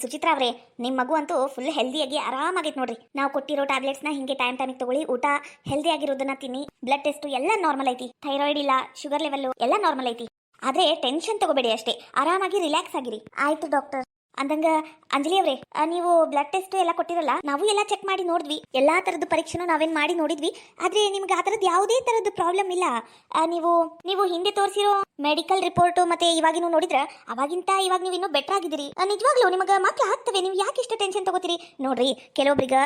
ಸುಚಿತ್ರಾ ಅವರೇ, ನಿಮ್ಮ ಮಗು ಅಂತೂ ಫುಲ್ ಹೆಲ್ದಿಯಾಗಿ ಆರಾಮಾಗೈತೆ ನೋಡ್ರಿ. ನಾವು ಕೊಟ್ಟಿರೋ ಟ್ಯಾಬ್ಲೆಟ್ಸ್ನ ಹಿಂಗೆ ಟೈಮಿಗೆ ತಗೊಳ್ಳಿ, ಊಟ ಹೆಲ್ದಿ ಆಗಿರೋದನ್ನ ತಿನ್ನಿ, ಬ್ಲಡ್ ಟೆಸ್ಟ್ ಎಲ್ಲ ನಾರ್ಮಲ್ ಐತಿ, ಥೈರಾಯ್ಡ್ ಇಲ್ಲ, ಶುಗರ್ ಲೆವೆಲ್ ಎಲ್ಲ ನಾರ್ಮಲ್ ಐತಿ. ಆದ್ರೆ ಟೆನ್ಷನ್ ತಗೋಬೇಡಿ ಅಷ್ಟೇ, ಆರಾಮಾಗಿ ರಿಲ್ಯಾಕ್ಸ್ ಆಗಿರಿ. ಆಯ್ತು ಡಾಕ್ಟರ್. ಅಂದಂಗ ಅಂಜಲಿ ಅವರೇ, ನೀವು ಬ್ಲಡ್ ಟೆಸ್ಟ್ ಎಲ್ಲ ಕೊಟ್ಟಿರಲ್ಲ, ನಾವು ಎಲ್ಲ ಚೆಕ್ ಮಾಡಿ ನೋಡಿದ್ವಿ, ಎಲ್ಲಾ ತರದ ಪರೀಕ್ಷೆನೂ ನಾವೇನ್ ಮಾಡಿ ನೋಡಿದ್ವಿ. ಆದ್ರೆ ನಿಮ್ಗೆ ಆ ತರದ್ ಯಾವುದೇ ತರದ್ ಪ್ರಾಬ್ಲಮ್ ಇಲ್ಲ. ನೀವು ಹಿಂದೆ ತೋರಿಸಿರೋ ಮೆಡಿಕಲ್ ರಿಪೋರ್ಟ್ ಮತ್ತೆ ಇವಾಗಿನೂ ನೋಡಿದ್ರ ಅವಾಗಿಂತ ಇವಾಗ ನೀವು ಇನ್ನೂ ಬೆಟರ್ ಆಗಿದ್ದೀರಿ. ನಿಜವಾಗ್ಲೂ ನಿಮಗೆ ಮಕ್ಳು ಆಗ್ತವೆ, ನೀವು ಯಾಕೆ ಇಷ್ಟು ಟೆನ್ಷನ್ ತಗೋತೀರಿ? ನೋಡ್ರಿ, ಕೆಲವೊಬ್ರಿಗೆ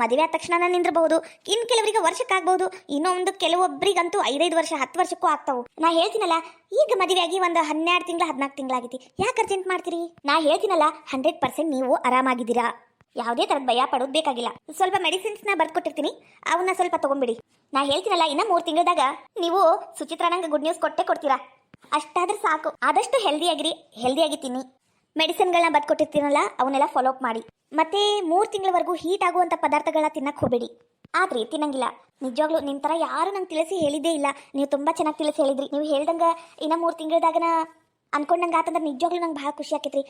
ಮದುವೆ ಆದ ತಕ್ಷಣ ನಿಂದಿರಬಹುದು, ಇನ್ನು ಕೆಲವರಿಗೆ ವರ್ಷಕ್ಕಾಗಬಹುದು, ಇನ್ನೊಂದು ಕೆಲವೊಬ್ಬರಿಗಂತೂ 5 ವರ್ಷ 10 ವರ್ಷಕ್ಕೂ ಆಗ್ತಾವು. ನಾ ಹೇಳ್ತೀನಲ್ಲ, ಈಗ ಮದುವೆ ಆಗಿ ಒಂದು 12 ತಿಂಗಳ 14 ತಿಂಗಳಾಗೈತಿ, ಯಾಕೆ ಅರ್ಜೆಂಟ್ ಮಾಡ್ತೀರಿ? ನಾ ಹೇಳ್ತೀನಲ್ಲ, 100% ನೀವು ಆರಾಮಾಗಿದ್ದೀರಾ, ಯಾವುದೇ ತರದ ಭಯ ಪಡೋದು ಬೇಕಾಗಿಲ್ಲ. ಸ್ವಲ್ಪ ಮೆಡಿಸಿನ್ಸ್ನ ಬರ್ಕೊಟ್ಟಿರ್ತೀನಿ, ಅವನ್ನ ಸ್ವಲ್ಪ ತಗೊಂಡ್ಬಿಡಿ. ನಾ ಹೇಳ್ತೀನಲ್ಲ, ಇನ್ನ 3 ತಿಂಗಳದಾಗ ನೀವು ಸುಚಿತ್ರಾ ನಂಗೆ ಗುಡ್ ನ್ಯೂಸ್ ಕೊಟ್ಟೆ ಕೊಡ್ತೀರಾ. ಅಷ್ಟಾದ್ರೆ ಸಾಕು. ಆದಷ್ಟು ಹೆಲ್ದಿಯಾಗಿ ತಿನ್ನಿ, ಮೆಡಿಸಿನ್ಗಳನ್ನ ಬರ್ಕೊಟ್ಟಿರ್ತೀನಲ್ಲ ಅವನ್ನೆಲ್ಲ ಫಾಲೋ ಅಪ್ ಮಾಡಿ. ಮತ್ತೆ 3 ತಿಂಗಳವರೆಗೂ ಹೀಟ್ ಆಗುವಂತ ಪದಾರ್ಥಗಳನ್ನ ತಿನ್ನಕ್ ಹೋಗಬೇಡಿ. ಆದ್ರಿ ತಿನ್ನಂಗಿಲ್ಲ. ನಿಜವಾಗ್ಲೂ ನಿಮ್ ತರ ಯಾರು ನಂಗೆ ತಿಳಿಸಿ ಹೇಳಿದ್ದೇ ಇಲ್ಲ, ನೀವು ತುಂಬಾ ಚೆನ್ನಾಗಿ ತಿಳಿಸಿ ಹೇಳಿದ್ರಿ. ನೀವು ಹೇಳ್ದಂಗ ಇನ್ನ 3 ತಿಂಗಳದಾಗನ ಅನ್ಕೊಂಡಂಗ ಆತಂದ್ರೆ ನಿಜವಾಗ್ಲೂ ನಂಗೆ ಬಹಳ ಖುಷಿ ಆಕೈತ್ರಿ.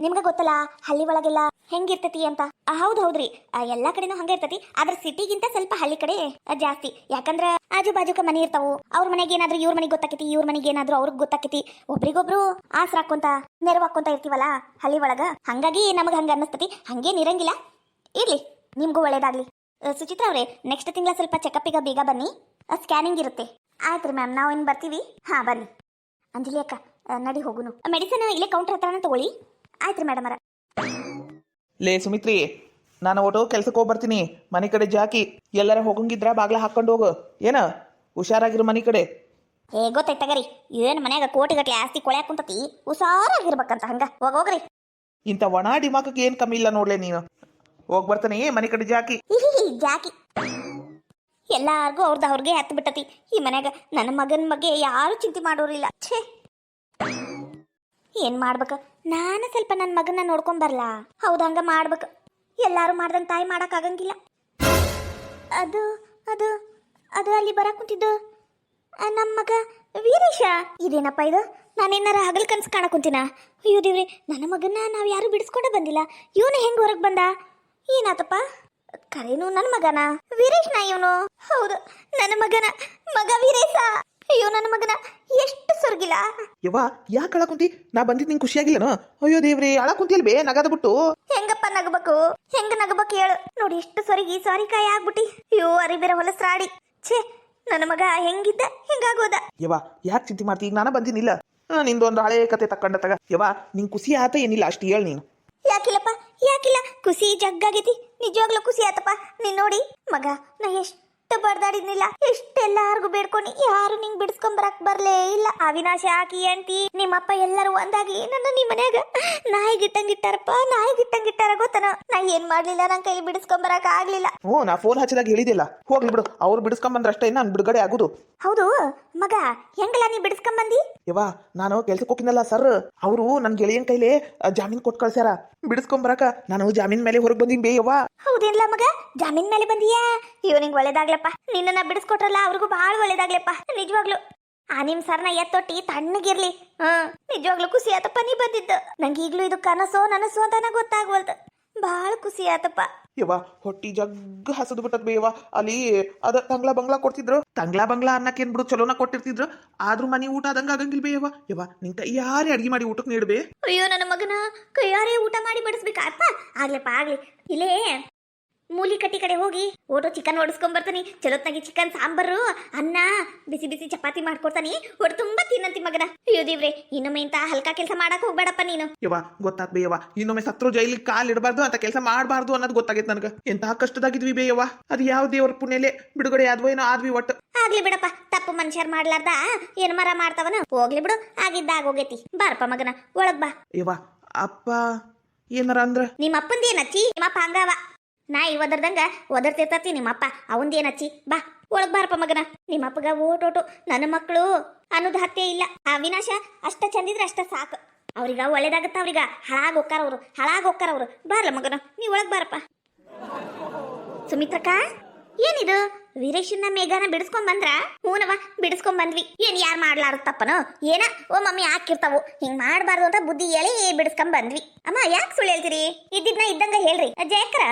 ನಿಮ್ಗೆ ಗೊತ್ತಲ್ಲ ಹಳ್ಳಿ ಒಳಗೆಲ್ಲ ಹೆಂಗಿರ್ತತಿ ಅಂತ. ಹೌದ್ರಿ, ಎಲ್ಲಾ ಕಡೆನೂ ಹಂಗ ಇರ್ತತಿ, ಆದ್ರೆ ಸಿಟಿಗಿಂತ ಸ್ವಲ್ಪ ಹಳ್ಳಿ ಕಡೆ ಜಾಸ್ತಿ. ಯಾಕಂದ್ರ ಆಜು ಬಾಜುಕ ಮನೆ ಇರ್ತಾವು, ಅವ್ರ ಮನೆಗೆ ಏನಾದ್ರು ಇವ್ರ ಮನೆಗೆ ಗೊತ್ತಾಕತಿ, ಇವ್ರ ಮನೆಗೆ ಏನಾದ್ರು ಅವ್ರಿಗೆ ಗೊತ್ತಾಕತಿ, ಒಬ್ರಿಗೊಬ್ರು ಆಸರ ಹಾಕೊಂತ ನೆರವು ಹಾಕೊಂತ ಇರ್ತೀವಲ್ಲ ಹಳ್ಳಿ ಒಳಗ. ಹಂಗಾಗಿ ನಮಗ್ ಹಂಗ ಅನ್ನಿಸ್ತತಿ. ಹಂಗೇನ್ ಇರಂಗಿಲ್ಲ, ಇರ್ಲಿ, ನಿಮ್ಗೂ ಒಳ್ಳೇದಾಗ್ಲಿ. ಸುಚಿತ್ರಾ ಅವ್ರೆ, ನೆಕ್ಸ್ಟ್ ತಿಂಗಳ ಸ್ವಲ್ಪ ಚೆಕಪ್ಪಿಗ ಬೇಗ ಬನ್ನಿ, ಸ್ಕ್ಯಾನಿಂಗ್ ಇರುತ್ತೆ. ಆಯ್ತ್ರಿ ಮ್ಯಾಮ್, ನಾವು ಇನ್ ಬರ್ತೀವಿ. ಹಾ ಬನ್ನಿ. ಅಂಜಲಿ ಅಕ್ಕ, ನಡಿ ಹೋಗುನು. ಮೆಡಿಸಿನ್ ಇಲ್ಲೇ ಕೌಂಟರ್ ಹತ್ರನ ತಗೊಳ್ಳಿ. ಆಯ್ತ್ರಿ ಮೇಡಮ್ ಅವರ. ಲೇ ಸುಮಿತ್ರಿ, ನಾನು ಒಟ್ಟು ಕೆಲ್ಸಕ್ಕೆ ಹೋಗ್ಬರ್ತೀನಿ. ಮನೆ ಕಡೆ ಜಾಕಿ ಎಲ್ಲರ ಹೋಗಂಗಿದ್ರ ಬಾಗ್ಲ ಹಾಕೊಂಡು ಹೋಗು. ಏನ ಹುಷಾರಾಗಿರು ಮನೆ ಕಡೆ. ಗೊತ್ತಾಯ್ತಗರಿ, ಏನ್ ಮನ್ಯಾಗ ಕೋಟಿಗಟ್ಲೆ ಆಸ್ತಿ ಕೊಳ್ಯಾಕ ಕುಂತತಿ, ಹುಷಾರಾಗಿರ್ಬೇಕಂತ. ಹಂಗ ಹೋಗ್ರಿ. ಇಂಥ ಒಣ ಡಿಮಾಕಕ್ಕೆ ಏನ್ ಕಮ್ಮಿ ಇಲ್ಲ ನೋಡ್ಲೆ ನೀನು. ಹೋಗ್ ಬರ್ತಾನೆ ಮನೆ ಕಡೆ ಜಾಕಿ. ಜಾಕಿ ಎಲ್ಲಾರ್ಗೂ ಅವ್ರಿಗೆ ಹತ್ತು ಬಿಟ್ಟತಿ. ಈ ಮನ್ಯಾಗ ನನ್ನ ಮಗನ ಬಗ್ಗೆ ಯಾರು ಚಿಂತೆ ಮಾಡೋರಿಲ್ಲ. ಛೇ, ಏನ್ ಮಾಡ್ಬೇಕ? ನಾನು ಸ್ವಲ್ಪ ನನ್ನ ಮಗನ ನೋಡ್ಕೊಂಡ್ ಬರ್ಲಾ? ಹೌದು, ಹಂಗ ಮಾಡ್ಬೇಕು. ಎಲ್ಲಾರು ಮಾಡ್ದಂಗ ತಾಯಿ ಮಾಡಕ್ ಆಗಂಗಿಲ್ಲ. ಅದು ಅದು ಅದು ಅಲ್ಲಿ ಬರಕ್ ಕುಂತಿದ್ದು ನಮ್ಮ ಮಗ ವೀರೇಶ. ಇದೇನಪ್ಪ ಇದು? ನಾನೇನಾರ ಹಗಲ್ ಕನ್ಸು ಕಾಣಕ್ ಕುಂತೀನ? ಅಯ್ಯೋ ದೇವ್ರಿ, ನನ್ನ ಮಗನ ನಾವ್ ಯಾರು ಬಿಡಿಸ್ಕೊಂಡ ಬಂದಿಲ್ಲ. ಇವನು ಹೆಂಗ್ ಹೊರಗ್ ಬಂದ? ಏನಾತಪ್ಪ? ಕರೇನು ನನ್ನ ಮಗನ ವೀರೇಶ್ನ ಇವನು? ಹೌದು, ನನ್ನ ಮಗ ವೀರೇಶ. ಅಯ್ಯೋ, ನನ್ನ ಮಗನ ಎಷ್ಟು ಸೊರ್ಗಿಲ್ಲ. ಯವ್ವ, ಯಾಕೆ ಅಳಕುಂತಿ? ನಾ ಬಂದಿದ್ ನಿಂಗೆ ಖುಷಿಯಾಗಿಲ್ಲನ? ಅಯ್ಯೋ ದೇವ್ರಿ, ಅಳಕುಂತಿಯಲ್ ಬೇ ನಗದ ಬಿಟ್ಟು. ಹೆಂಗಪ್ಪ ನಗಬೇಕು? ಹೆಂಗ ನಗಬೇಕು ಹೇಳು? ನೋಡಿ, ಎಷ್ಟು ಸಾರಿ ಕಾಯಿ ಆಗ್ಬಿಟ್ಟಿ. ಅಯ್ಯೋ, ಅರಿಬೇರೆ ಹೊಲಸ್ರಾಡಿ. ಛೇ, ನನ್ನ ಮಗ ಹೆಂಗಿದ್ದ ಹೆಂಗಾಗೋದ? ಯವ್ವ, ಯಾಕೆ ಚಿಂತೆ ಮಾಡ್ತಿ? ಈಗ ನಾನು ಬಂದಿನಿಲ್ಲ. ನಿಂದೊಂದು ಹಳೆ ಕತೆ ತಕೊಂಡ ತಗ. ಯವ್ವ, ನಿಂಗೆ ಖುಷಿ ಆತ ಏನಿಲ್ಲ ಅಷ್ಟು ಹೇಳಿ ನೀನು. ಯಾಕಿಲ್ಲಪ್ಪ, ಯಾಕಿಲ್ಲ? ಖುಷಿ ಜಗ್ಗಾಗೈತಿ, ನಿಜವಾಗ್ಲೂ ಖುಷಿ ಆತಪ್ಪ. ನೀನ್ ನೋಡಿ ಮಗ, ನಾ ಎಷ್ಟು ಬಡ್ದಾಡಿದ್ನಿಲ್ಲ, ಎಷ್ಟೆಲ್ಲಾರ್ಗು ಬೇಡ್ಕೊನಿ, ಯಾರು ನಿಂಗ್ ಬಿಡಿಸ್ಕೊಂಡ್ ಬರಕ್ ಬರ್ಲೇ ಇಲ್ಲ. ಅವಿನಾಶ, ಆಕಿ ಅಂತಿ, ನಿಮ್ಮಪ್ಪ ಎಲ್ಲರೂ ಒಂದಾಗಿ ನನ್ನ ನಿಮ್ಮ ಮನ್ಯಾಗ ನಾಯಿ ಗಿಟ್ಟಂಗಿಟ್ಟಾರಪ್ಪ, ನಾಯಿ ಗಿಟ್ಟಂಗಿಟ್ಟಾರ. ಗೊತ್ತನ, ನಾ ಏನ್ ಮಾಡ್ಲಿಲ್ಲ, ನನ್ ಕೈಲಿ ಬಿಡಿಸ್ಕೊಂಡ್ ಬರಕ್ ಆಗ್ಲಿಲ್ಲ. ನಾ ಫೋನ್ ಹಚ್ಚಿದಾಗ ಹೇಳಿದಿಲ್ಲ, ಹೋಗ್ಲಿ ಬಿಡು. ಅವ್ರು ಬಿಡಿಸ್ಕೊಂಡ್ ಬಂದ್ರಷ್ಟೇ ನಾನು ಬಿಡುಗಡೆ ಆಗುದು. ಹೌದು ಮಗ, ಹೆಂಗಲ್ಲ ನೀ ಬಿಡಿಸ್ಕೊಂಡ್ ಬಂದಿ? ಯವ್ವ, ನಾನು ಕೆಲ್ಸಕ್ಕೆ ಹೋಗಿನಲ್ಲ ಸರ್, ಅವರು ನನ್ನ ಗೆಳೆಯನ್ ಕೈಲೇ ಜಾಮೀನ್ ಕೊಟ್ಟು ಕಳ್ಸ್ಯಾರ. ಬಿಡಿಸ್ಕೊಂಡ್ ಬರಕ ನಾನು ಜಾಮೀನ್ ಮೇಲೆ ಹೊರಗೆ ಬಂದಿನಿ ಬೇ. ಯವ್ವ, ಹೌದೇನ್ಲ ಮಗ, ಜಾಮೀನ್ ಮೇಲೆ ಬಂದಿಯಾ? ನಿಂಗೆ ಒಳ್ಳೇದಾಗ್ಲಪ್ಪ, ನಿನ್ನ ಬಿಡಿಸ್ಕೊಟ್ರಲ್ಲ ಅವ್ರಿಗೂ ಬಹಳ ಒಳ್ಳೇದಾಗ್ಲಪ್ಪ. ನಿಜವಾಗ್ಲು ಆ ನಿಮ್ ಸರ್ನ ಎತ್ತೊಟ್ಟಿ ತಣ್ಣಗಿರ್ಲಿ. ನಿಜವಾಗ್ಲು ಖುಷಿ ಆತಪ್ಪ ನೀ ಬಂದಿದ್ದು. ನಂಗೆ ಈಗ್ಲೂ ಇದು ಕನಸೋ ನನಸೋ ಅಂತ ಗೊತ್ತಾಗ್ವಲ್ದು. ಬಹಳ ಖುಷಿ ಆತಪ್ಪ. ಯವ್ವ, ಹೊಟ್ಟಿ ಜಗ್ಗ ಹಸದು ಬಿಟ್ಟದ್ ಬೇ. ಯವ್ವ, ಅಲ್ಲಿ ಅದ ತಂಗ್ಲಾ ಬಂಗ್ಲಾ ಕೊಡ್ತಿದ್ರು. ತಂಗ್ಲಾ ಬಂಗ್ಲಾ ಅನ್ನಕ್ಕೇನ್ ಬಿಡು, ಚಲೋನ ಕೊಟ್ಟಿರ್ತಿದ್ರು. ಆದ್ರೂ ಮನಿ ಊಟ ಆದಂಗ ಆಗಂಗಿಲ್ ಬೇ. ಯವ್ವ, ನಿಂತ ಯಾರೇ ಅಡ್ಗೆ ಮಾಡಿ ಊಟಕ್ಕೆ ನೀಡ್ಬೇ. ಅಯ್ಯೋ, ನನ್ನ ಮಗನ ಕೈಯಾರೇ ಊಟ ಮಾಡಿ ಬಡಿಸ್ಬೇಕಾ? ಆಗ್ಲಪ್ಪ ಆಗ್ಲಿ. ಇಲ್ಲೇ ಮೂಲಿ ಕಟ್ಟಿ ಕಡೆ ಹೋಗಿ ಓಟೋ ಚಿಕನ್ ಓಡಿಸ್ಕೊಂಡ್ ಬರ್ತಾನಿ. ಚಲೋತ್ನಾಗಿ ಚಿಕನ್ ಸಾಂಬಾರು, ಅನ್ನ, ಬಿಸಿ ಬಿಸಿ ಚಪಾತಿ ಮಾಡ್ಕೊಡ್ತಾನಿ. ಹೊಟ್ಟು ತುಂಬಾ ತಿನ್ನಂತಿ ಮಗನ. ಅಯ್ಯೋ ದೇವ್ರೆ, ಇನ್ನೊಮ್ಮೆ ಇಂತ ಹಲ್ಕಾ ಕೆಲಸ ಮಾಡಕ್ ಹೋಗ್ಬೇಡಪ್ಪ ನೀನು. ಯವ್ವ, ಗೊತ್ತಾತ್ ಬೇ. ಯವ್ವ, ಇನ್ನೊಮ್ಮೆ ಸತ್ರು ಜೈಲಿಗೆ ಕಾಲ್ ಇಡಬಾರ್ದು, ಅಂತ ಕೆಲಸ ಮಾಡಬಾರ್ದು ಅನ್ನೋದು ಗೊತ್ತಾಗೈತೆ ನನಗೆ. ಎಂತಹ ಕಷ್ಟದಾಗಿದ್ವಿ ಬೇ. ಯವ್ವ, ಅದು ಯಾವ ದೇವ್ರ ಪುಣ್ಯಲೆ ಬಿಡುಗಡೆ ಆದ್ವೋ ಏನೋ ಆದ್ವಿ. ಒಟ್ಟು ಆಗ್ಲಿ ಬಿಡಪ್ಪ, ತಪ್ಪು ಮನುಷ್ಯರ್ ಮಾಡ್ಲಾರ್ದ ಏನ್ ಮರ ಮಾಡ್ತಾವನ? ಹೋಗ್ಲಿ ಬಿಡು, ಆಗಿದ್ದ ಹೋಗೈತಿ. ಬಾರಪ್ಪ ಮಗನ, ಒಳಗ್ ಬಾ. ಯವ್ವ, ಅಪ್ಪ ಏನಾರ ಅಂದ್ರ? ನಿಮ್ಮ ಅಪ್ಪಂದೇನಚ್ಚಿ? ನಿಮ್ಮಪ್ಪ ಹಂಗವ, ನಾಯಿ ಒದರ್ದಂಗ ಒದರ್ತಿರ್ತತಿ ನಿಮ್ಮಪ್ಪ. ಅವಂದೇನಚ್ಚಿ? ಬಾ ಒಳಗ್ ಬಾರಪ್ಪ ಮಗನ. ನಿಮ್ಮಪ್ಪಗ ಓಟೋಟು ನನ್ನ ಮಕ್ಕಳು ಅನ್ನೋದು ಹತ್ಯೆ ಇಲ್ಲ. ಆ ವಿನಾಶ ಅಷ್ಟ ಚಂದಿದ್ರೆ ಅಷ್ಟ ಸಾಕು. ಅವ್ರಿಗ ಒಳ್ಳೇದಾಗತ್ತ, ಅವ್ರಿಗ ಹಾಳಾಗೋಕ್ಕಾರವ್ರು. ಬಾರ್ಲ ಮಗನ, ನೀ ಒಳಗ್ ಬಾರಪ್ಪ. ಸುಮಿತ್ರಕ್ಕ, ಏನಿದು ವೀರೇಶನ್ನ ಮೇಘನ ಬಿಡಿಸ್ಕೊಂಡ್ ಬಂದ್ರ? ಹೂನವ ಬಿಡಿಸ್ಕೊಂಡ್ ಬಂದ್ವಿ. ಏನ್ ಯಾರು ಮಾಡ್ಲಾರ ತಪ್ಪನು? ಏನ ಓ ಮಮ್ಮಿ ಹಾಕಿರ್ತಾವು, ಹಿಂಗ್ ಮಾಡ್ಬಾರ್ದು ಅಂತ ಬುದ್ಧಿ ಹೇಳಿ ಬಿಡಿಸ್ಕೊಂಡ್ ಬಂದ್ವಿ. ಅಮ್ಮ ಯಾಕೆ ಸುಳ್ಳು ಹೇಳ್ತೀರಿ? ಇದ್ದಿದ್ನ ಇದ್ದಂಗ ಹೇಳ್ರಿ. ಜಯಕರ,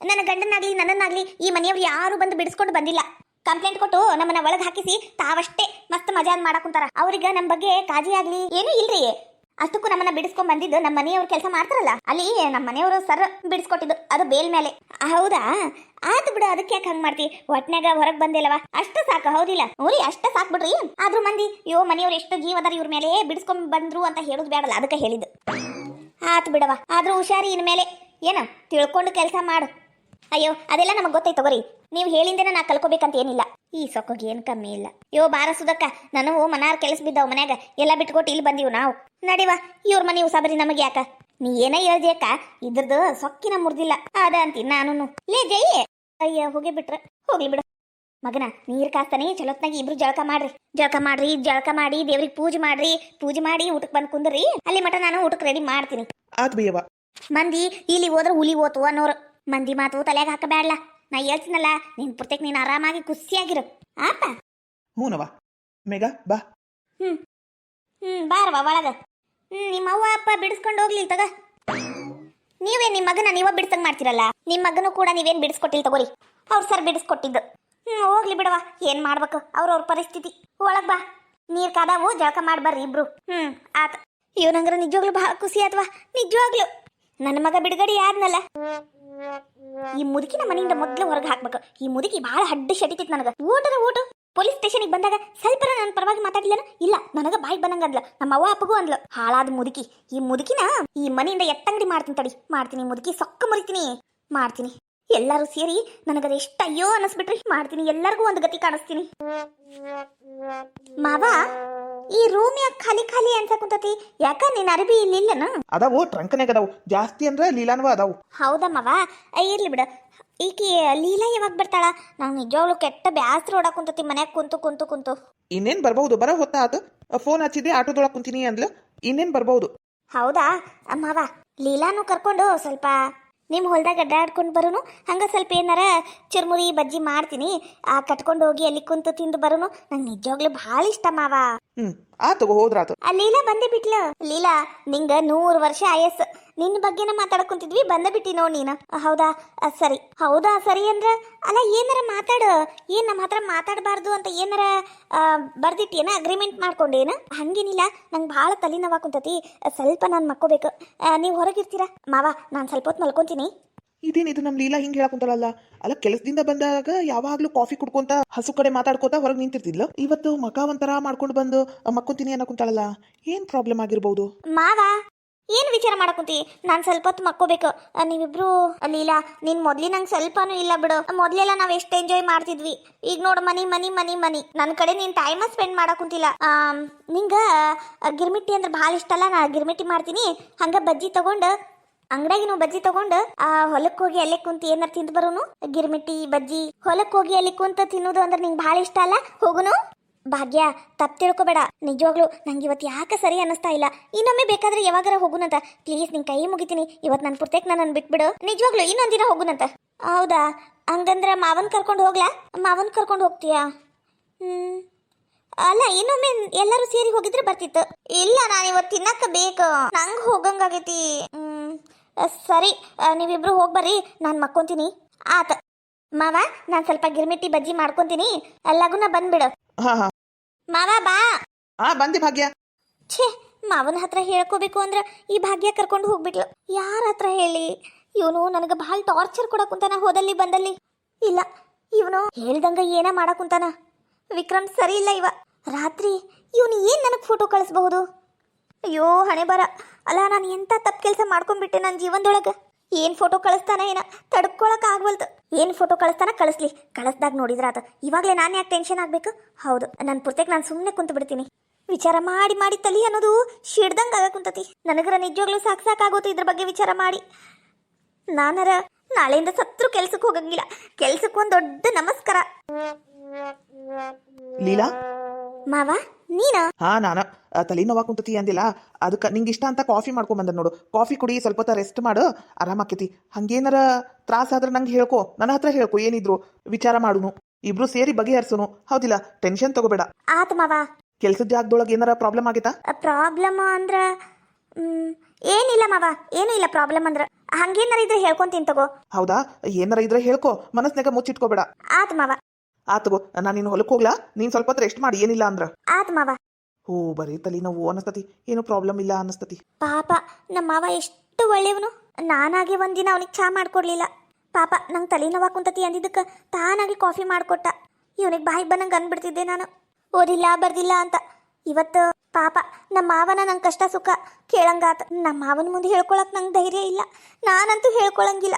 ನನ್ನ ಗಂಡನಾಗ್ಲಿ ನನ್ನನ್ನಾಗ್ಲಿ ಈ ಮನೆಯವ್ರು ಯಾರು ಬಂದು ಬಿಡಿಸ್ಕೊಂಡು ಬಂದಿಲ್ಲ. ಕಂಪ್ಲೇಂಟ್ ಕೊಟ್ಟು ನಮ್ಮನ್ನ ಒಳಗ್ ಹಾಕಿಸಿ ತಾವಷ್ಟೇ ಮಸ್ತ್ ಮಜಾ ಮಾಡಕ್ ಕುಂತಾರ. ಅವ್ರಿಗೆ ನಮ್ ಬಗ್ಗೆ ಕಾಳಜಿ ಆಗ್ಲಿ ಏನೂ ಇಲ್ರಿ. ಅಷ್ಟಕ್ಕೂ ನಮ್ಮನ್ನ ಬಿಡಿಸ್ಕೊಂಡ್ ಬಂದಿದ್ದು ನಮ್ಮ ಮನೆಯವ್ರು ಕೆಲಸ ಮಾಡ್ತಾರಲ್ಲ, ಅಲ್ಲಿ ನಮ್ಮ ಮನೆಯವರು ಸರ್ ಬಿಡಿಸ್ಕೊಟ್ಟಿದ್ದು, ಅದು ಬೇಲ್ ಮೇಲೆ. ಹೌದಾ, ಆತು ಬಿಡು, ಅದಕ್ಕೆ ಯಾಕೆ ಹಂಗ್ ಮಾಡ್ತಿ? ಒಟ್ನಾಗ ಹೊರಗ್ ಬಂದಿಲ್ಲವ, ಅಷ್ಟ ಸಾಕು. ಹೌದಿಲ್ಲ? ಊರಿ ಅಷ್ಟ ಸಾಕ್ ಬಿಡ್ರಿ. ಆದ್ರೂ ಮಂದಿ ಯೋ ಮನೆಯವ್ರು ಎಷ್ಟು ಜೀವದಾರ ಇವ್ರ ಮೇಲೆ ಬಿಡಿಸ್ಕೊಂಡ್ ಬಂದ್ರು ಅಂತ ಹೇಳುದು ಬೇಡಲ್ಲ, ಅದಕ್ಕೆ ಹೇಳಿದ್ದು. ಆತು ಬಿಡವ, ಆದ್ರೂ ಹುಷಾರಿ ಇನ್ಮೇಲೆ ಏನ ತಿಳ್ಕೊಂಡು ಕೆಲಸ ಮಾಡು. ಅಯ್ಯೋ ಅದೆಲ್ಲ ನಮಗ್ ಗೊತ್ತೈತೆ ತಗೋರಿ, ನೀವು ಹೇಳಿಂದೇನ ನಾ ಕಲ್ಕೋಬೇಕಂತ ಏನಿಲ್ಲ. ಈ ಸೊಕ್ಕೋಗಿ ಏನ್ ಕಮ್ಮಿ ಇಲ್ಲ. ಯೋ ಬಾರ ಸುದಕ್ಕ, ನನಗೂ ಮನಾರ್ ಕೆಲಸ ಬಿದ್ದಾವ್ ಮನ್ಯಾಗ, ಎಲ್ಲ ಬಿಟ್ಕೊಟ್ಟು ಇಲ್ಲಿ ಬಂದೀವ್ ನಾವು. ನಡಿವ, ಇವ್ರ ಮನೆ ಉಸಾಬರಿ ನಮಗೆ ಯಾಕ? ನೀ ಏನ ಹೇಳ್ದೇಕ, ಇದ್ರದ್ದು ಸೊಕ್ಕಿನ ಮುರ್ದಿಲ್ಲ ಅದ ಅಂತೀನಿ ನಾನು. ಲೇ ಜೈ, ಅಯ್ಯ ಹೋಗಿ ಬಿಟ್ರೆ ಹೋಗ್ಲಿ ಬಿಡು. ಮಗನ ನೀರ್ ಕಾಸ್ತಾನೆ ಚಲೋತ್ನಾಗ ಇಬ್ರು ಜಳಕ ಮಾಡ್ರಿ, ಜಳಕ ಮಾಡಿ ದೇವ್ರಿಗೆ ಪೂಜೆ ಮಾಡಿ ಊಟಕ್ಕೆ ಬಂದ್ ಕುಂದ್ರಿ. ಅಲ್ಲಿ ಮಟ ನಾನು ಊಟಕ್ಕೆ ರೆಡಿ ಮಾಡ್ತೀನಿ. ಆತ್ ಬೇಯವ್ವ. ಮಂದಿ ಇಲ್ಲಿ ಹೋದ್ರೆ ಹುಲಿ ಓತು ಅನ್ನೋರು, ಮಂದಿ ಮಾತು ತಲೆಯಾಗ ಹಾಕಬೇಡಲ್ಲ. ನಾ ಹೇಳ್ತೀನಲ್ಲ, ನಿನ್ ಪುರ್ತಕ್ ನೀನ್ ಆರಾಮಾಗಿ ಖುಷಿಯಾಗಿರು ಆತ. ಹೂನವ ಮೇಘ ಬಾ. ಬಾರವ ಒಳಗ. ನಿಮ್ಮ ಅವ್ವ ಅಪ್ಪ ಬಿಡಿಸ್ಕೊಂಡು ಹೋಗ್ಲಿ ತಗ. ನೀವೇ ನಿಮ್ಮ ಮಗನ ನೀವ ಬಿಡ್ಸಂಗ್ ಮಾಡ್ತಿರಲ್ಲ, ನಿಮ್ಮ ಮಗನೂ ಕೂಡ ನೀವೇನ್ ಬಿಡಿಸ್ಕೊಟ್ಟಿಲ್ ತಗೋರಿ, ಅವ್ರ ಸರ್ ಬಿಡಿಸ್ಕೊಟ್ಟಿದ್ದು. ಹೋಗ್ಲಿ ಬಿಡವ, ಏನ್ ಮಾಡ್ಬೇಕು ಅವ್ರವ್ರ ಪರಿಸ್ಥಿತಿ. ಒಳಗ್ ಬಾ, ನೀರ್ ಕಾದಾವು, ಜಳಕ ಮಾಡ್ಬರ್ರಿ ಇಬ್ರು. ಆತ. ಇವನಂಗ್ರ ನಿಜವಾಗ್ಲು ಬಹಳ ಖುಷಿ ಆತ್ವಾ, ನಿಜವಾಗ್ಲು. ನನ್ನ ಮಗ ಬಿಡುಗಡೆ ಆದ್ನಲ್ಲ. ಈ ಮುದುಕಿನ ಮನೆಯಿಂದ ಮೊದ್ಲು ಹೊರಗೆ ಹಾಕ್ಬೇಕು. ಈ ಮುದುಕಿ ಬಹಳ ಹಡ್ಡು ಶಟಿತಿತ್ತು ನನಗ. ಊಟ ಪೊಲೀಸ್ ಸ್ಟೇಷನ್ಗೆ ಬಂದಾಗ ಸ್ವಲ್ಪ ನನ್ನ ಪರವಾಗಿ ಮಾತಾಡ್ಲಿಲ್ಲ. ಇಲ್ಲ, ನನಗ ಬಾಯಿಗೆ ಬಂದಂಗ ಅಂದ್ಲ, ನಮ್ಮ ಅವ್ವ ಅಪ್ಪಗೂ ಅಂದ್ಲು. ಹಾಳಾದ ಮುದುಕಿ. ಈ ಮುದುಕಿನ ಈ ಮನೆಯಿಂದ ಎತ್ತಂಗಡಿ ಮಾಡ್ತೀನಿ. ಮುದುಕಿ ಸೊಕ್ಕ ಮುರಿತೀನಿ, ಮಾಡ್ತೀನಿ. ಎಲ್ಲರೂ ಸೇರಿ ನನಗದ ಎಷ್ಟು ಅಯ್ಯೋ ಅನ್ನಿಸ್ಬಿಟ್ರಿ. ಮಾಡ್ತೀನಿ, ಎಲ್ಲರಿಗೂ ಒಂದು ಗತಿ ಕಾಣಿಸ್ತೀನಿ. ಮಾವ, ಈ ರೂಮ್ ಯಾಕೆ ಖಾಲಿ ಅನ್ಸಕುಂತತಿ? ಯಾಕ ನಿನ್ನ ಅರಬಿ ಇಲ್ಲಿಲ್ಲನ? ಅದಾವು ಟ್ರಂಕನ್ಯಾಗ ಅದಾವು, ಜಾಸ್ತಿ ಅಂದ್ರೆ ಲೀಲಾನ್ವ ಅದಾವು. ಹೌದಾ ಮಾವ, ಇರ್ಲಿ ಬಿಡ. ಈಕಿ ಲೀಲಾ ಯಾವಾಗ ಬರ್ತಾಳ? ನಂಗೆ ನಿಜವಾಗ್ಲು ಕೆಟ್ಟ ಬ್ಯಾಸ್ರ ಓಡಾಕುಂತತಿ ಮನ್ಯಾಗ ಕುಂತು. ಇನ್ನೇನ್ ಬರ್ಬಹುದು, ಬರ ಹೊತ್ತ ಆತು. ಫೋನ್ ಹಚ್ಚಿದ್ದೆ, ಆಟೋದೊಳಗೆ ಕುಂತೀನಿ ಅಂದ್ಲು. ಇನ್ನೇನ್ ಬರ್ಬಹುದು. ಹೌದಾ ಮಾವ, ಲೀಲಾನು ಕರ್ಕೊಂಡು ಸ್ವಲ್ಪ ನಿಮ್ಮ ಹೊಲ್ದಾಗ ಅಡ್ಡಾಡ್ಕೊಂಡು ಬರೋನು. ಹಂಗ ಸ್ವಲ್ಪ ಏನಾರ ಚುರ್ಮುರಿ ಬಜ್ಜಿ ಮಾಡ್ತೀನಿ, ಕಟ್ಕೊಂಡು ಹೋಗಿ ಅಲ್ಲಿ ಕುಂತು ತಿಂದು ಬರೋನು. ನಂಗೆ ನಿಜವಾಗ್ಲೂ ಭಾಳ ಇಷ್ಟ ಮಾವ. ಆತು, ಹೋದ್ರಾತು. ಲೀಲಾ ಬಂದೇ ಬಿಟ್ಲು. ಲೀಲಾ, ನಿಂಗ 100 ವರ್ಷ ಆಯಸ್ಸು. ನಿನ್ನ ಬಗ್ಗೆನ ಮಾತಾಡ್ಕೊಂತಿದ್ವಿ, ಬಂದ ಬಿಟ್ಟಿ ನೋಡ್ ನೀನು. ಹೌದಾ ಸರಿ ಅಂದ್ರ ಅಲ್ಲ, ಏನಾರ ಮಾತಾಡು. ಏನ್ ನಮ್ಮ ಹತ್ರ ಮಾತಾಡಬಾರ್ದು ಅಂತ ಏನಾರ ಬರ್ದಿಟ್ಟೇನ? ಅಗ್ರಿಮೆಂಟ್ ಮಾಡ್ಕೊಂಡೇನ? ಹಂಗೇನಿಲ್ಲ, ನಂಗೆ ಭಾಳ ತಲೆನೋವು ಕುಂತತಿ. ಸ್ವಲ್ಪ ನಾನು ಮಕ್ಕೋಬೇಕು. ನೀವು ಹೊರಗಿರ್ತೀರಾ ಮಾವ? ನಾನು ಸ್ವಲ್ಪ ಹೊತ್ತು ಮಲ್ಕೊಂತೀನಿ. ಇದೇನಿದು ನಮ್ಮ ಲೀಲಾ ಹಿಂಗೆ ಹೇಳಕುಂತಲ್ಲ. ಅಲ್ಲ, ಕೆಲಸದಿಂದ ಬಂದಾಗ ಯಾವಾಗ್ಲೂ ಕಾಫಿ ಕುಡ್ಕೊಂತ ಹಸು ಕಡೆ ಮಾತಾಡ್ಕೋತಾ ಹೊರಗೆ ನಿಂತಿರ್ತಿದ್ಲು. ಇವತ್ತು ಮಕ ಒಂಥರ ಮಾಡ್ಕೊಂಡು ಬಂದು ಮಕ್ಕೊಂತೀನಿ ಅನ್ನಕುಂತಾಳಲ್ಲ. ಏನ್ ಪ್ರಾಬ್ಲಮ್ ಆಗಿರ್ಬೋದು? ಮಾವ, ಏನು ವಿಚಾರ ಮಾಡಕುಂತಿ? ನಾನು ಸ್ವಲ್ಪ ಹೊತ್ತು ಮಕ್ಕೋಬೇಕು. ನೀವಿಬ್ರು ಲೀಲಾ, ನೀನ್ ಮೊದ್ಲಿ ನಂಗೆ ಸ್ವಲ್ಪನೂ ಇಲ್ಲ ಬಿಡು. ಮೊದ್ಲೆಲ್ಲ ನಾವ್ ಎಷ್ಟು ಎಂಜಾಯ್ ಮಾಡ್ತಿದ್ವಿ. ಈಗ ನೋಡು, ಮನಿ ನನ್ನ ಕಡೆ ನೀನ್ ಟೈಮ್ ಸ್ಪೆಂಡ್ ಮಾಡಕುಂತಿಲ್ಲ. ನಿಂಗ ಗಿರ್ಮಿಟ್ಟಿ ಅಂದ್ರೆ ಭಾಳ ಇಷ್ಟ ಅಲ್ಲ? ನಾ ಗಿರ್ಮಿಟ್ಟಿ ಮಾಡ್ತೀನಿ. ಹಂಗ ಬಜ್ಜಿ ತಗೊಂಡು ಅಂಗಡಿಯಾಗಿನೂ ಬಜ್ಜಿ ತಗೊಂಡು ಹೊಲಕ್ಕೆ ಹೋಗಿ ಅಲ್ಲೇ ಕುಂತು ಏನಾರು ತಿಂದು ಬರೋನು. ಗಿರ್ಮಿಟ್ಟಿ ಬಜ್ಜಿ ಹೊಲಕ್ಕೆ ಹೋಗಿ ಅಲ್ಲಿ ಕುಂತ ತಿನ್ನೋದು ಅಂದ್ರೆ ನಿಂಗೆ ಭಾಳ ಇಷ್ಟ ಅಲ್ಲ? ಹೋಗುನು. ಭಾಗ್ಯ, ತಪ್ಪು ತಿಳ್ಕೊಬೇಡ. ನಿಜವಾಗ್ಲು ನಂಗೆ ಇವತ್ತು ಯಾಕೆ ಸರಿ ಅನ್ನಿಸ್ತಾ ಇಲ್ಲ. ಇನ್ನೊಮ್ಮೆ ಬೇಕಾದ್ರೆ ಯಾವಾಗಾರ ಹೋಗುನಂತ. ಪ್ಲೀಸ್, ನಿನ್ ಕೈ ಮುಗಿತೀನಿ. ಇವತ್ತು ನನ್ನ ಪುರ್ತಕ್ಕೆ ನನ್ನ ಬಿಟ್ಬಿಡು. ನಿಜವಾಗ್ಲು ಇನ್ನೊಂದಿನ ಹೋಗುನಂತ. ಹೌದಾ? ಹಂಗಂದ್ರೆ ಮಾವನ್ ಕರ್ಕೊಂಡು ಹೋಗ್ಲಾ? ಮಾವನ್ ಕರ್ಕೊಂಡು ಹೋಗ್ತೀಯಾ? ಅಲ್ಲ, ಇನ್ನೊಮ್ಮೆ ಎಲ್ಲರೂ ಸೇರಿ ಹೋಗಿದ್ರೆ ಬರ್ತಿತ್ತು. ಇಲ್ಲ, ನಾನು ಇವತ್ತು ತಿನ್ನಕ್ಕ ಬೇಕು. ನಂಗೆ ಹೋಗಂಗಾಗೈತಿ. ಸರಿ, ನೀವಿಬ್ರು ಹೋಗ್ಬರ್ರಿ, ನಾನು ಮಕ್ಕೊಂತೀನಿ. ಆತ ಮಾವ, ನಾನು ಸ್ವಲ್ಪ ಗಿರ್ಮಿಟ್ಟಿ ಬಜ್ಜಿ ಮಾಡ್ಕೊಂತೀನಿ. ಎಲ್ಲಾಗುನ ಬಂದ್ಬಿಡು. ಮಾವ ಬಾ. ಬಂದೆ ಭಾಗ್ಯ. ಛೇ, ಮಾವನ ಹತ್ರ ಹೇಳ್ಕೋಬೇಕು ಅಂದ್ರೆ ಈ ಭಾಗ್ಯ ಕರ್ಕೊಂಡು ಹೋಗ್ಬಿಟ್ಲು. ಯಾರ ಹತ್ರ ಹೇಳಿ? ಇವನು ನನಗೆ ಭಾಳ ಟಾರ್ಚರ್ ಕೊಡಕುಂತಾನ, ಹೋದಲ್ಲಿ ಬಂದಲ್ಲಿ. ಇಲ್ಲ, ಇವನು ಹೇಳ್ದಂಗ ಏನ ಮಾಡಕುಂತಾನ. ವಿಕ್ರಮ್ ಸರಿ ಇಲ್ಲ ಇವ. ರಾತ್ರಿ ಇವನು ಏನ್ ನನಗೆ ಫೋಟೋ ಕಳಿಸ್ಬಹುದು? ಅಯ್ಯೋ ಹಣೆ ಬರ. ಅಲ್ಲ, ನಾನು ಎಂತ ತಪ್ಪು ಕೆಲಸ ಮಾಡ್ಕೊಂಡ್ಬಿಟ್ಟೆ ನನ್ನ ಜೀವನದೊಳಗೆ. ಏನ್ ಫೋಟೋ ಕಳಿಸ್ತಾನ ಏನ ತಡ್ಕೊಳಕ್ ಆಗ್ವಲ್ತು. ಏನ್ ಫೋಟೋ ಕಳಿಸ್ತಾನ, ಕಳಿಸ್ಲಿ. ಕಳಿಸ್ದಾಗ ನೋಡಿದ್ರಾತ. ಇವಾಗಲೇ ನಾನು ಯಾಕೆ ಟೆನ್ಷನ್ ಆಗ್ಬೇಕು? ಹೌದು, ನನ್ನ ಪುರ್ತಕ್ಕೆ ನಾನು ಸುಮ್ಮನೆ ಕುಂತು ಬಿಡ್ತೀನಿ. ವಿಚಾರ ಮಾಡಿ ತಲಿ ಅನ್ನೋದು ಶಿಡ್ದಂಗೆ ಆಗಕುಂತತಿ. ನನಗರ ನಿಜವಾಗ್ಲೂ ಸಾಕಾಗೋತು ಇದ್ರ ಬಗ್ಗೆ ವಿಚಾರ ಮಾಡಿ. ನಾನರ ನಾಳೆಯಿಂದ ಸತ್ರು ಕೆಲ್ಸಕ್ಕೆ ಹೋಗಂಗಿಲ್ಲ. ಕೆಲ್ಸಕ್ಕೆ ಒಂದು ದೊಡ್ಡ ನಮಸ್ಕಾರ. ಲೀಲಾ ಮಾವ, ನೀನ? ನಾನ ತಲೆನೋವಾ ಕುಂತತಿ ಅಂದಿಲ್ಲ, ಅದಕ್ಕೆ ನಿಂಗೆ ಇಷ್ಟ ಅಂತ ಕಾಫಿ ಮಾಡ್ಕೊಂಡ್ ಬಂದ ನೋಡು. ಕಾಫಿ ಕುಡಿ, ಸ್ವಲ್ಪ ಹೊತ್ತು ರೆಸ್ಟ್ ಮಾಡು, ಆರಾಮಾಕೈತಿ. ಹಂಗೇನಾರ ತ್ರಾಸ ಆದ್ರೆ ನಂಗೆ ಹೇಳ್ಕೊ, ನನ್ನ ಹತ್ರ ಹೇಳ್ಕೊ. ಏನಿದ್ರು ವಿಚಾರ ಮಾಡುನು. ಇಬ್ರು ಸೇರಿ ಬಗೆಹರಿಸೋನು ಹೌದಿಲ್ಲ, ಟೆನ್ಷನ್ ತಗೋಬೇಡ. ಆತು ಮಾವ. ಕೆಲ್ಸದ ಜಾಗದೊಳಗೆ ಏನಾರ ಪ್ರಾಬ್ಲಮ್ ಆಗೈತಾ? ಪ್ರಾಬ್ಲಮ್ ಅಂದ್ರ ಏನಿಲ್ಲ ಮಾವ, ಏನೂ ಇಲ್ಲ ಪ್ರಾಬ್ಲಮ್ ಅಂದ್ರ. ಹಂಗೇನಾರ ಇದ್ರೆ ಹೇಳ್ಕೊಂತೀನಿ ತಗೋ. ಹೌದಾ, ಏನಾರ ಇದ್ರೆ ಹೇಳ್ಕೊ, ಮನಸ್ನಾಗ ಮುಚ್ಚಿಟ್ಕೋಬೇಡ. ಆತು ಮಾವ. ಆತಗೋ, ನಾನು ನಿನ್ನ ಹೊಲಕ್ಕೆ ಹೋಗ್ಲಾ? ನೀನ್ ಸ್ವಲ್ಪ ಹೊತ್ತು ರೆಸ್ಟ್ ಮಾಡಿ, ಏನಿಲ್ಲ ಅಂದ್ರ. ಆತು ಮಾವ. ಹೋ, ಬರೀ ತಲೆ ನೋವು ಅನಸ್ತತಿ, ಏನು ಪ್ರಾಬ್ಲಮ್ ಇಲ್ಲ ಅನಸ್ತತಿ. ಪಾಪ ನಮ್ಮ ಮಾವ ಎಷ್ಟು ಒಳ್ಳೆಯವನು. ನಾನಾಗಿ ಒಂದಿನ ಅವನಿಗೆ ಚಾ ಮಾಡ್ಕೊಡ್ಲಿಲ್ಲ. ಪಾಪ ನಂಗೆ ತಲೆನೋವು ಕುಂತತಿ ಅಂದಿದ್ದಕ್ಕೆ ತಾನಾಗಿ ಕಾಫಿ ಮಾಡಿಕೊಟ್ಟ. ಇವನಿಗೆ ಬಾಯಿಗೆ ಬಂದಂಗೆ ಅಂದ್ಬಿಡ್ತಿದ್ದೆ ನಾನು, ಓದಿಲ್ಲ ಬರ್ದಿಲ್ಲ ಅಂತ. ಇವತ್ತು ಪಾಪ ನಮ್ಮ ಮಾವನ ನಂಗೆ ಕಷ್ಟ ಸುಖ ಕೇಳಂಗಾತ. ನಮ್ಮ ಮಾವನ ಮುಂದೆ ಹೇಳ್ಕೊಳಕ್ ನಂಗೆ ಧೈರ್ಯ ಇಲ್ಲ, ನಾನಂತೂ ಹೇಳ್ಕೊಳಂಗಿಲ್ಲ.